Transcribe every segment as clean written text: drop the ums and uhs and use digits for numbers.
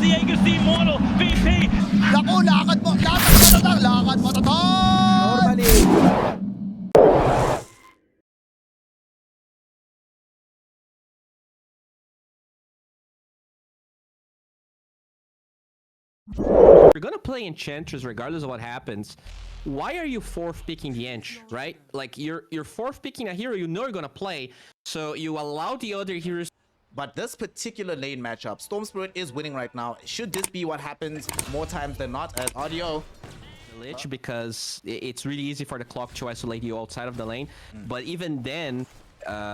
Diego's the immortal VP. Naku, lakad mo tatang! Normally. You're gonna play Enchantress regardless of what happens. Why are you fourth picking the Ench, right? Like you're fourth picking a hero you know you're gonna play, so you allow the other heroes. But this particular lane matchup, Storm Spirit is winning right now. Should this be what happens more times than not as audio? Lich, because it's really easy for the clock to isolate you outside of the lane. But even then,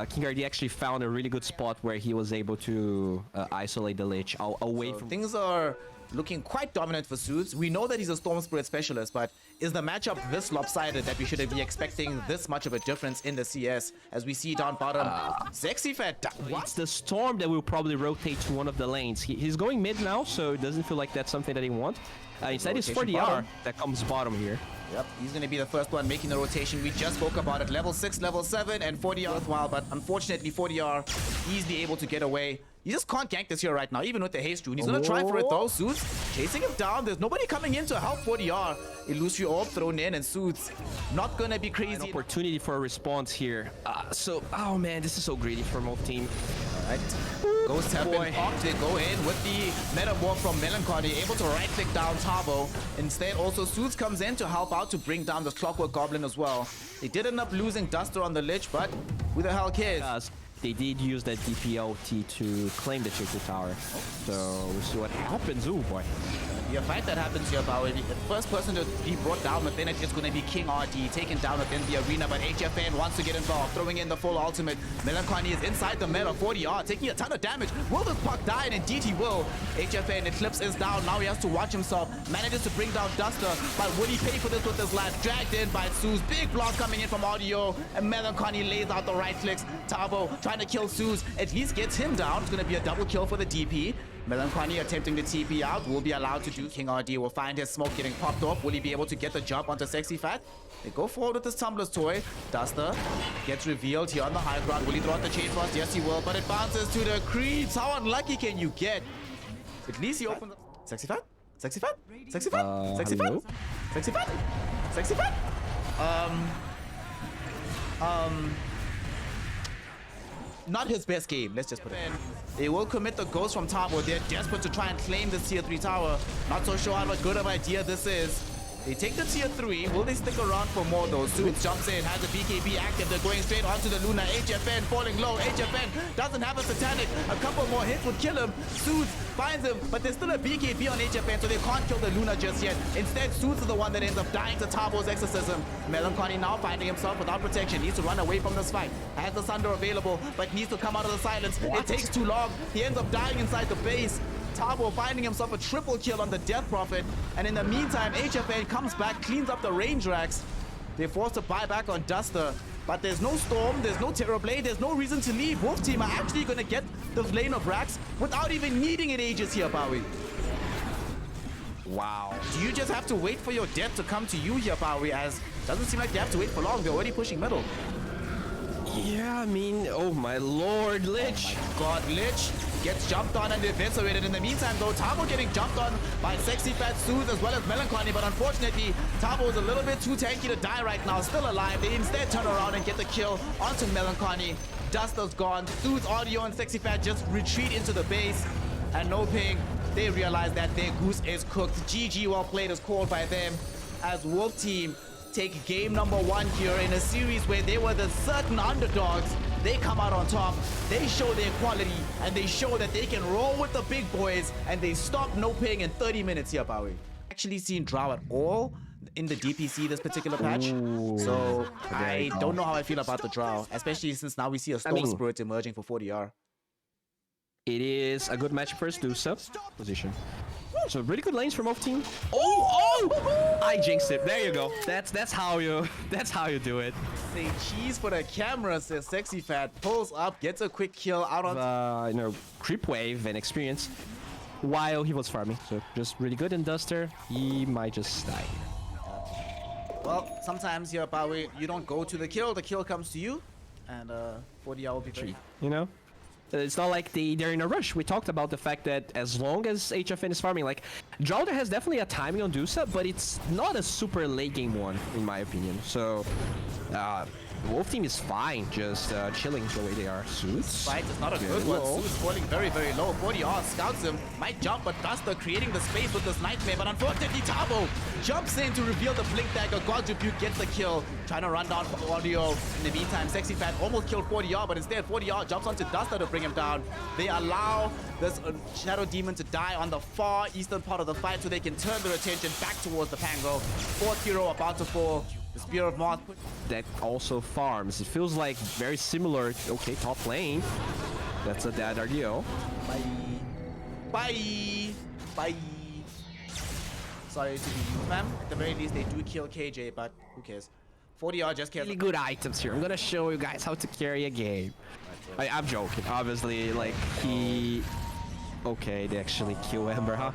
King RD actually found a really good spot where he was able to isolate the Lich away from. Things are looking quite dominant for Suits. We know that he's a Storm Spirit specialist, but is the matchup this lopsided that we should be expecting this much of a difference in the CS? As we see down bottom, Sexyfat. It's the Storm that will probably rotate to one of the lanes. He's going mid now, so it doesn't feel like that's something that he wants. Instead, it's 4DR that comes bottom here. Yep, he's going to be the first one making the rotation. We just spoke about it. Level 6, level 7, and 4DR worthwhile, but unfortunately 4DR easily able to get away. You just can't gank this here right now, even with the haste rune. He's going to try for it though. Suits chasing him down. There's nobody coming in to help 4DR. Illusory Orb thrown in, and Suits not going to be crazy. An opportunity for a response here. Oh man, this is so greedy for both team. Alright. Ghosts have been popped. They go in with the Metamorph from Melancholy, able to right-click down Tavo. Instead, also Suits comes in to help out to bring down the Clockwork Goblin as well. They did end up losing Duster on the Lich, but who the hell cares? They did use that DPOT to claim the Chiku Tower. So we'll see what happens. Oh boy. The fight that happens here, Bowie. The first person to be brought down within it is going to be King RD, taken down within the arena, but HFN wants to get involved, throwing in the full ultimate. Melancholy is inside the meta, 40R, taking a ton of damage. Will this puck die? And indeed he will. HFN, Eclipse is down. Now he has to watch himself. Manages to bring down Duster, but will he pay for this with his life? Dragged in by Suze. Big block coming in from Audio, and Melancholy lays out the right clicks. Tavo trying to kill Suze, at least gets him down. It's going to be a double kill for the DP. Melancholy attempting to TP out, will be allowed to do. King RD will find his smoke getting popped off. Will he be able to get the jump onto Sexyfat? They go forward with this Tumblr's toy. Duster gets revealed here on the high ground. Will he throw out the Chain Frost? Yes, he will, but it bounces to the creeps. How unlucky can you get? At least he opens up. Sexyfat? Sexyfat? Sexyfat? Sexyfat? Sexyfat? Sexyfat? Not his best game, let's just put it in. They will commit the ghost from Tavo. They're desperate to try and claim this tier 3 tower. Not so sure how good of an idea this is. They take the tier 3. Will they stick around for more though? Suits jumps in, has a BKB active. They're going straight onto the Luna. HFN falling low. HFN doesn't have a satanic. A couple more hits would kill him. Suits finds him, but there's still a BKB on HFN, so they can't kill the Luna just yet. Instead, Suits is the one that ends up dying to Tavo's exorcism. Melancholy now finding himself without protection. Needs to run away from this fight. Has the Sunder available, but needs to come out of the silence. It takes too long. He ends up dying inside the base. Tavo finding himself a triple kill on the Death Prophet, and in the meantime HFN comes back, cleans up the range racks. They're forced to buy back on Duster, but there's no Storm, there's no Terrorblade, there's no reason to leave. Wolf team are actually going to get the lane of racks without even needing it ages here, Bowie. Wow. Do you just have to wait for your death to come to you here, Bowie, as doesn't seem like they have to wait for long. They're already pushing middle. Yeah, I mean, oh my lord, Lich. Oh my god, Lich gets jumped on and eviscerated. In the meantime, though, Tavo getting jumped on by Sexyfat, Suze, as well as Melancholy, but unfortunately, Tavo is a little bit too tanky to die right now. Still alive. They instead turn around and get the kill onto Melancholy. Duster's gone. Suze, Audio, and Sexyfat just retreat into the base. And NoPing, they realize that their goose is cooked. GG, well played, is called by them as Wolf Team take game number 1 here in a series where they were the certain underdogs. They come out on top, they show their quality, and they show that they can roll with the big boys, and they stop NoPing in 30 minutes here, Bowie. Actually seen Drow at all in the DPC this particular patch. Ooh. So I don't know how I feel about the Drow, especially since now we see a Storm Spirit emerging for 40R. It is a good match for us to sub position. So really good lanes from both team. Oh! I jinxed it. There you go. That's how you do it. Say cheese for the camera, says Sexyfat. Pulls up, gets a quick kill out on creep wave and experience while he was farming. So just really good. And Duster, he might just die. Well, sometimes here, Bowie, you don't go to the kill comes to you, and 40R will be free. You know? It's not like they're in a rush. We talked about the fact that as long as HFN is farming, like, Jolder has definitely a timing on Dusa, but it's not a super late game one, in my opinion. So, Wolf team is fine, just chilling the way they are. Suits. Fight is not a good one. Suits falling very, very low. 40R scouts him, might jump, but Duster creating the space with this Nightmare. But unfortunately, Tabo jumps in to reveal the Blink Dagger. God Rebuke gets the kill, trying to run down Audio. In the meantime, Sexy Fat almost killed 40R, but instead 40R jumps onto Duster to bring him down. They allow this Shadow Demon to die on the far eastern part of the fight so they can turn their attention back towards the Pango. Fourth hero about to fall. The Spear of Moth. That also farms. It feels like very similar. Okay, top lane. That's a dead RDO. Bye. Bye. Bye. Sorry to be you, fam. At the very least, they do kill KJ, but who cares? 40R just cares. Really good items here. I'm gonna show you guys how to carry a game. I'm joking. Obviously, like, he... Okay, they actually kill Ember, huh?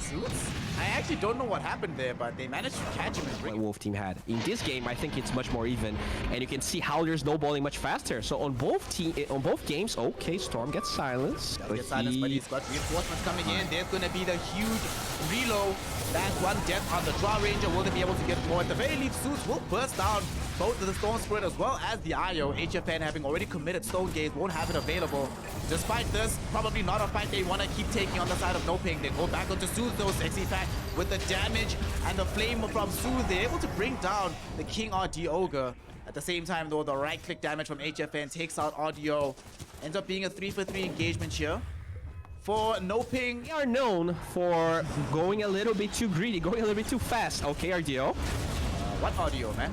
Suits? I actually don't know what happened there, but they managed to catch him and What bring Wolf team had. In this game, I think it's much more even, and you can see how they're snowballing much faster. So on both games, okay, Storm gets silenced. But he's got reinforcements coming in. There's going to be the huge reload. That's one death on the Draw Ranger. Will they be able to get more? At the very least, Suits will burst down both the Stone Spirit as well as the IO. HFN having already committed Stone Gaze won't have it available. Despite this, probably not a fight they want to keep taking on the side of NoPing. They go back onto Soothe though. Sexy Fat with the damage and the flame from Soothe. They're able to bring down the King RD Ogre. At the same time though, the right click damage from HFN takes out Audio. Ends up being a 3-for-3 engagement here. For NoPing, They are known for going a little bit too greedy, going a little bit too fast. Okay, RDO. what audio, man?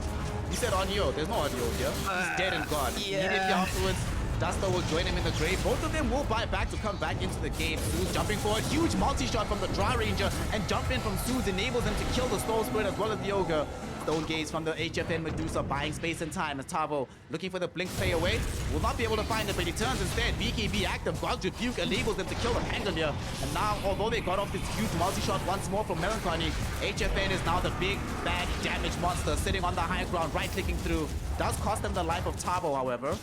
You said audio. There's no audio here. He's dead and gone. Immediately afterwards, Duster will join him in the grave. Both of them will buy back to come back into the game. Suze jumping forward. Huge multi-shot from the Dry Ranger. And jump in from Suze enables him to kill the Stone Spirit as well as the Ogre. Stone Gaze from the HFN Medusa buying space and time as Tavo looking for the blink play away. Will not be able to find it, but he turns instead. BKB active. God's Rebuke enables them to kill the Pangolier. And now, although they got off this huge multi-shot once more from Melancholy, HFN is now the big, bad damage monster sitting on the high ground, right-clicking through. Does cost them the life of Tavo, however.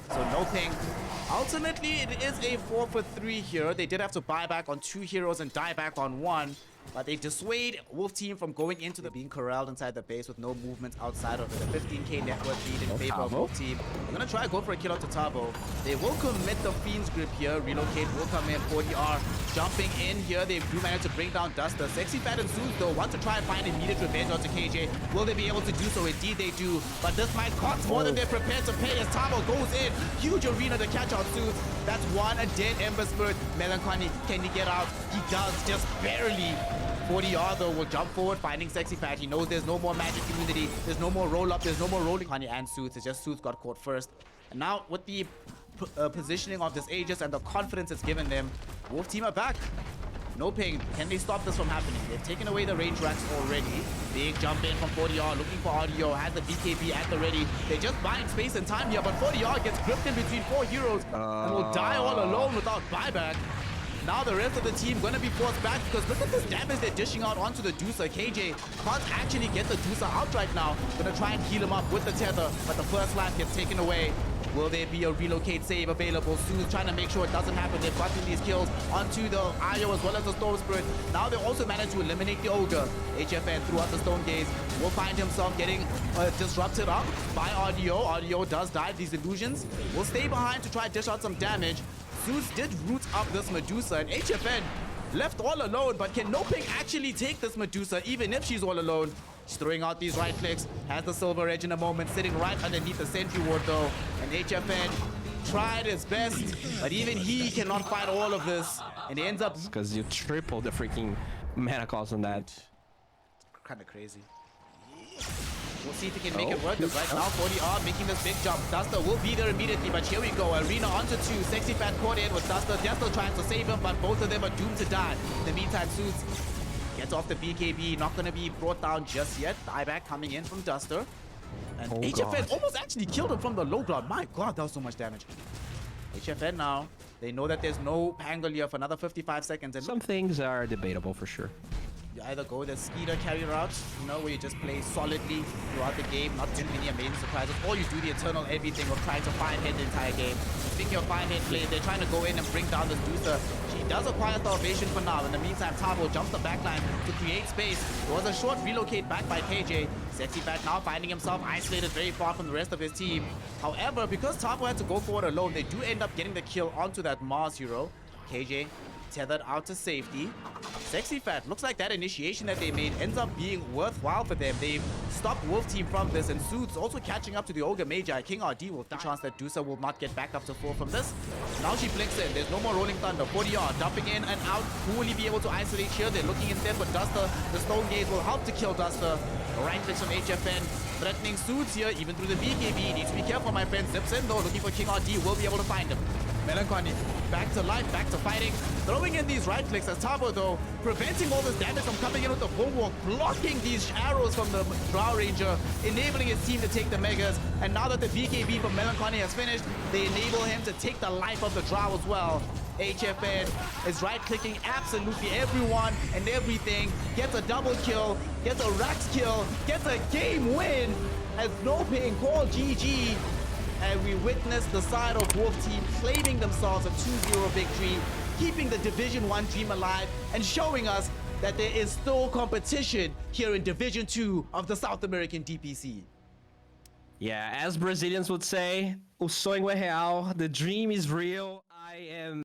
So NoPing. Ultimately, it is a 4-for-3 here. They did have to buy back on 2 heroes and die back on 1. But they dissuade Wolf team from going into the being corralled inside the base with no movement outside of it. A 15k network lead in favor of Wolf team. They're gonna try to go for a kill out to Tabo. They will commit the Fiend's Grip here. Relocate will come in. 40R jumping in here. They do manage to bring down Duster. Sexy Fat and Zeus though want to try and find immediate revenge onto KJ. Will they be able to do so? Indeed they do. But this might cost more than they're prepared to pay as Tabo goes in. Huge arena to catch out Zeus. That's one, a dead Ember Spirit. Melancholy, can he get out? He does, just barely. 40R though will jump forward, finding Sexy Fat. He knows there's no more magic immunity. There's no more roll up. There's no more rolling. Kanye and Sooth. It's just Sooth got caught first. And now with the positioning of this Aegis and the confidence it's given them, Wolf team are back. NoPing, can they stop this from happening? They've taken away the range racks already. Big jump in from 40R, looking for audio, has the BKB at the ready. They're just buying space and time here, but 40R gets gripped in between 4 heroes and will die all alone without buyback. Now the rest of the team gonna be forced back because look at this damage they're dishing out onto the Deucer. KJ can't actually get the Deucer out right now. Gonna try and heal him up with the tether, but the first life gets taken away. Will there be a relocate save available? Sue's trying to make sure it doesn't happen. They've gotten these kills onto the IO as well as the Storm Spirit. Now they also managed to eliminate the Ogre. HFN throughout the Stone Gaze will find himself getting disrupted up by Audio. Audio does die. These illusions will stay behind to try to dish out some damage. Zeus did root up this Medusa and HFN left all alone, but can NoPing actually take this Medusa even if she's all alone? She's throwing out these right clicks, has the Silver Edge in a moment, sitting right underneath the Sentry Ward though, and HFN tried his best, but even he cannot fight all of this, and he ends up... Because you triple the freaking mana cost on that. It's kind of crazy. We'll see if he can make it work. Right now, 40R making this big jump. Duster will be there immediately, but here we go. Arena onto 2. Sexy Fat caught in with Duster. Duster trying to save him, but both of them are doomed to die. In the meantime, Suits gets off the BKB. Not going to be brought down just yet. Dieback coming in from Duster. And HFN almost actually killed him from the low ground. My god, that was so much damage. HFN now. They know that there's no Pangolier for another 55 seconds. And some things are debatable for sure. You either go the Skeeter carry route, you know, where you just play solidly throughout the game, not too many amazing surprises, or you do the eternal everything of trying to find hit the entire game. Speaking of find hit play, they're trying to go in and bring down this booster. She does acquire Starvation for now. In the meantime, Tabo jumps the backline to create space. It was a short relocate back by KJ. Sexy Fat now finding himself isolated very far from the rest of his team. However, because Tabo had to go forward alone, they do end up getting the kill onto that Mars hero. KJ tethered out to safety. Sexy Fat, looks like that initiation that they made ends up being worthwhile for them. They've stopped Wolf Team from this, and Suits also catching up to the Ogre Magi. King RD will have a chance that Dusa will not get back up to 4 from this. Now she blinks in. There's no more Rolling Thunder. 40R dumping in and out. Who will he be able to isolate here? They're looking instead for Duster. The Stone Gaze will help to kill Duster. Right clicks from HFN. Threatening Suits here, even through the BKB. Needs to be careful, my friend. Zips in though, looking for King RD. Will be able to find him. Melancholy back to life, back to fighting. Throwing in these right clicks as Tabo though, preventing all this damage from coming in with the Bulwark, blocking these arrows from the Drow Ranger, enabling his team to take the Megas. And now that the BKB from Melancholy has finished, they enable him to take the life of the Drow as well. HFN is right-clicking absolutely everyone and everything, gets a double kill, gets a Rax kill, gets a game win as NoPing called GG. And we witnessed the side of Wolf Team claiming themselves a 2-0 victory, keeping the Division 1 dream alive, and showing us that there is still competition here in Division 2 of the South American DPC. Yeah, as Brazilians would say, o sonho é real, the dream is real. I am...